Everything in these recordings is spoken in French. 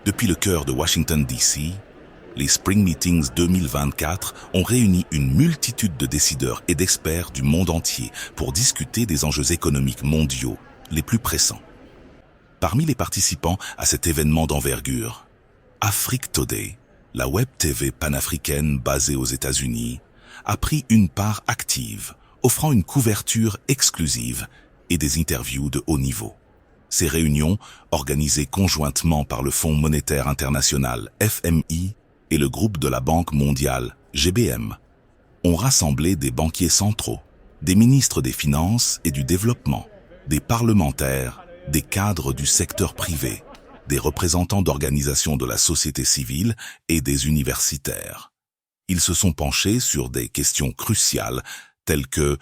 Depuis le cœur de Washington, D.C., les Spring Meetings 2024 ont réuni une multitude de décideurs et d'experts du monde entier pour discuter des enjeux économiques mondiaux les plus pressants. Parmi les participants à cet événement d'envergure, Afrique Today, la web TV panafricaine basée aux États-Unis, a pris une part active, offrant une couverture exclusive et des interviews de haut niveau. Ces réunions, organisées conjointement par le Fonds monétaire international FMI et le groupe de la Banque mondiale GBM, ont rassemblé des banquiers centraux, des ministres des Finances et du Développement, des parlementaires, des cadres du secteur privé, des représentants d'organisations de la société civile et des universitaires. Ils se sont penchés sur des questions cruciales telles que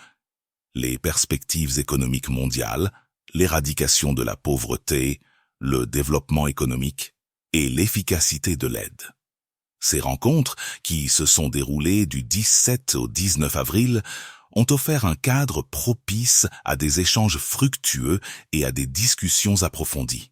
les perspectives économiques mondiales, l'éradication de la pauvreté, le développement économique et l'efficacité de l'aide. Ces rencontres, qui se sont déroulées du 17 au 19 avril, ont offert un cadre propice à des échanges fructueux et à des discussions approfondies.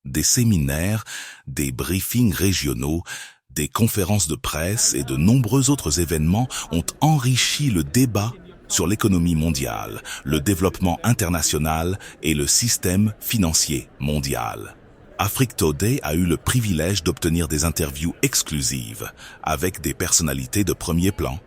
Des séminaires, des briefings régionaux, des conférences de presse et de nombreux autres événements ont enrichi le débat sur l'économie mondiale, le développement international et le système financier mondial. Afrique Today a eu le privilège d'obtenir des interviews exclusives avec des personnalités de premier plan.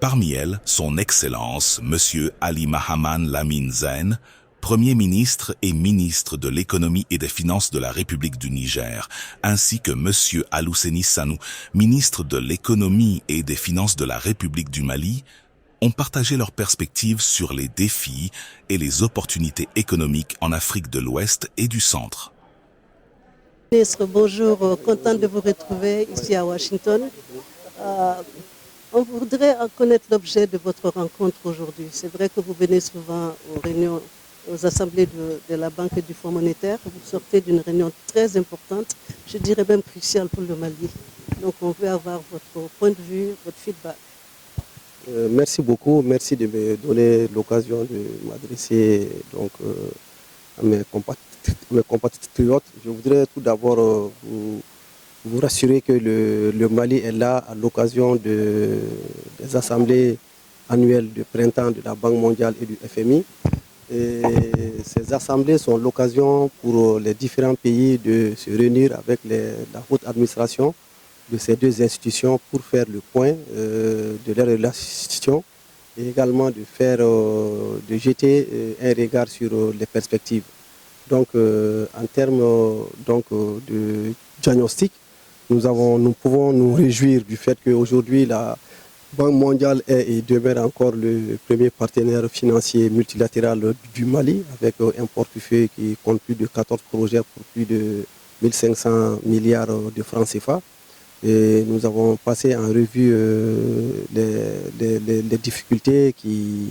Parmi elles, son Excellence, M. Ali Mahaman Lamine Zen, Premier ministre et ministre de l'économie et des finances de la République du Niger, ainsi que M. Alouseni Sanou, ministre de l'économie et des finances de la République du Mali, ont partagé leurs perspectives sur les défis et les opportunités économiques en Afrique de l'Ouest et du Centre. Ministre, bonjour, content de vous retrouver ici à Washington. On voudrait connaître l'objet de votre rencontre aujourd'hui. C'est vrai que vous venez souvent aux réunions, aux assemblées de la Banque et du Fonds monétaire. Vous sortez d'une réunion très importante, je dirais même cruciale pour le Mali. Donc on veut avoir votre point de vue, votre feedback. Merci beaucoup, merci de me donner l'occasion de m'adresser à mes compatriotes. Je voudrais tout d'abord vous rassurer que le Mali est là à l'occasion des assemblées annuelles de printemps de la Banque mondiale et du FMI. Et ces assemblées sont l'occasion pour les différents pays de se réunir avec la haute administration de ces deux institutions pour faire le point de leurs relations et également de jeter un regard sur les perspectives. Donc en termes de diagnostic, nous pouvons nous réjouir du fait qu'aujourd'hui la Banque mondiale est et demeure encore le premier partenaire financier multilatéral du Mali avec un portefeuille qui compte plus de 14 projets pour plus de 1500 milliards de francs CFA. Et nous avons passé en revue les difficultés qui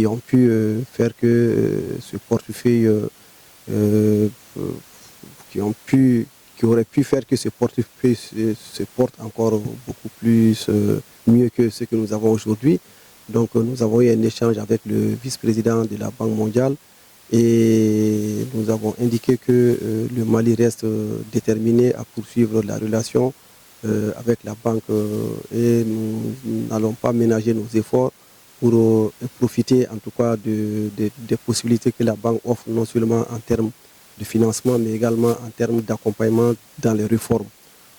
ont pu faire que ce portefeuille qui aurait pu faire que ce portefeuille se porte encore beaucoup plus mieux que ce que nous avons aujourd'hui. Donc nous avons eu un échange avec le vice-président de la Banque mondiale et nous avons indiqué que le Mali reste déterminé à poursuivre la relation avec la banque et nous n'allons pas ménager nos efforts pour profiter en tout cas des possibilités que la banque offre non seulement en termes de financement mais également en termes d'accompagnement dans les réformes.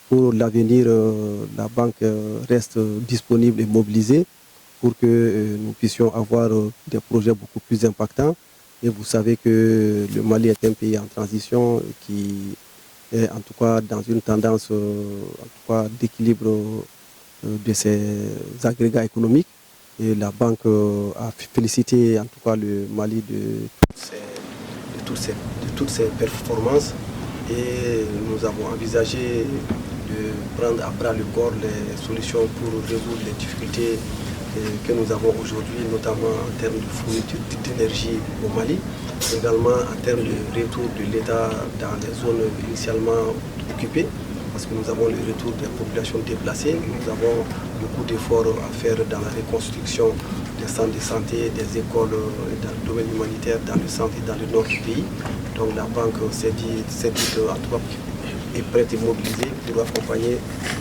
Pour l'avenir, la banque reste disponible et mobilisée pour que nous puissions avoir des projets beaucoup plus impactants. Et vous savez que le Mali est un pays en transition qui est en tout cas dans une tendance d'équilibre de ses agrégats économiques. Et la banque a félicité en tout cas le Mali de toutes ses performances. Et nous avons envisagé de prendre à bras le corps les solutions pour résoudre les difficultés que nous avons aujourd'hui, notamment en termes de fourniture d'énergie au Mali, également en termes de retour de l'État dans les zones initialement occupées, parce que nous avons le retour des populations déplacées, nous avons beaucoup d'efforts à faire dans la reconstruction des centres de santé, des écoles dans le domaine humanitaire, dans le centre et dans le nord du pays. Donc la banque s'est dit en tout cas est prête et mobilisée pour accompagner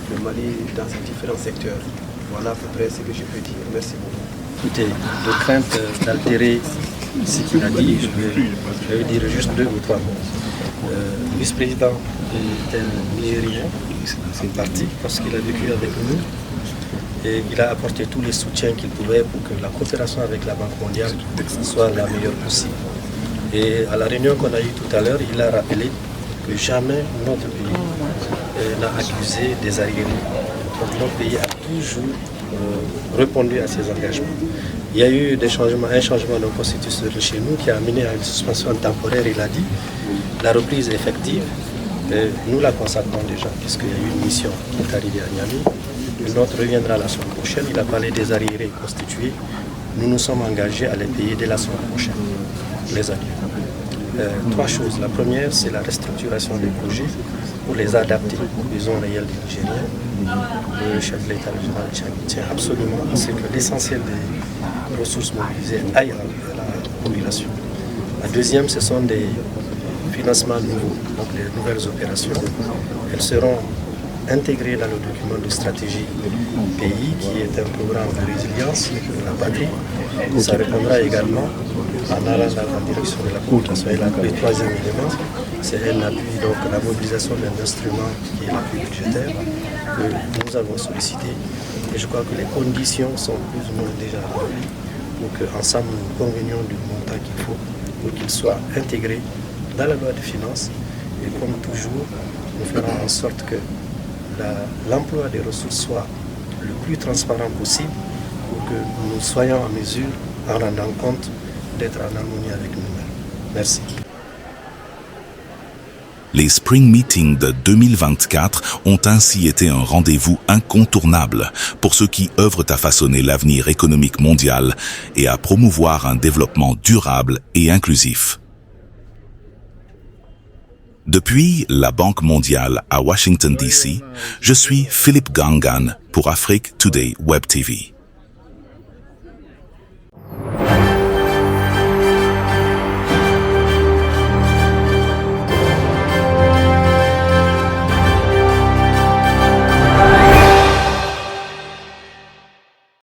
le Mali dans ses différents secteurs. Voilà à peu près ce que je peux dire. Merci beaucoup. Écoutez, de crainte d'altérer ce qu'il a dit, je vais dire juste 2 ou 3 mots. Le vice-président est un Nigérien, c'est parti parce qu'il a vécu avec nous et il a apporté tous les soutiens qu'il pouvait pour que la coopération avec la Banque mondiale soit la meilleure possible. Et à la réunion qu'on a eue tout à l'heure, il a rappelé que jamais notre pays n'a accusé des arriérés. Donc notre pays a toujours répondu à ses engagements. Il y a eu un changement de constitution chez nous qui a amené à une suspension temporaire, il a dit. La reprise effective, nous la consacrons déjà, puisqu'il y a eu une mission qui est arrivée à Niamey. Une autre reviendra la semaine prochaine. Il a parlé des arriérés constitués. Nous nous sommes engagés à les payer dès la semaine prochaine, les arriérés. 3 choses. La première, c'est la restructuration des projets pour les adapter aux besoins réels des Nigériens. Le chef de l'État régional tient absolument à ce que l'essentiel des ressources mobilisées aillent à la population. La deuxième, ce sont des financements nouveaux, donc les nouvelles opérations. Elles seront intégrées dans le document de stratégie pays, qui est un programme de résilience de la patrie. Ça répondra également en allant dans la direction de la communication. Et le troisième élément, c'est un appui, donc la mobilisation d'un instrument qui est l'appui budgétaire que nous avons sollicité. Et je crois que les conditions sont plus ou moins déjà remplies pour qu'ensemble nous convenions du montant qu'il faut pour qu'il soit intégré dans la loi de finances. Et comme toujours, nous ferons en sorte que l'emploi des ressources soit le plus transparent possible pour que nous soyons en mesure, en rendant compte, d'être en harmonie avec nous-mêmes. Merci. Les Spring Meetings de 2024 ont ainsi été un rendez-vous incontournable pour ceux qui œuvrent à façonner l'avenir économique mondial et à promouvoir un développement durable et inclusif. Depuis la Banque mondiale à Washington, D.C., je suis Philippe Gangan pour Afrique Today Web TV.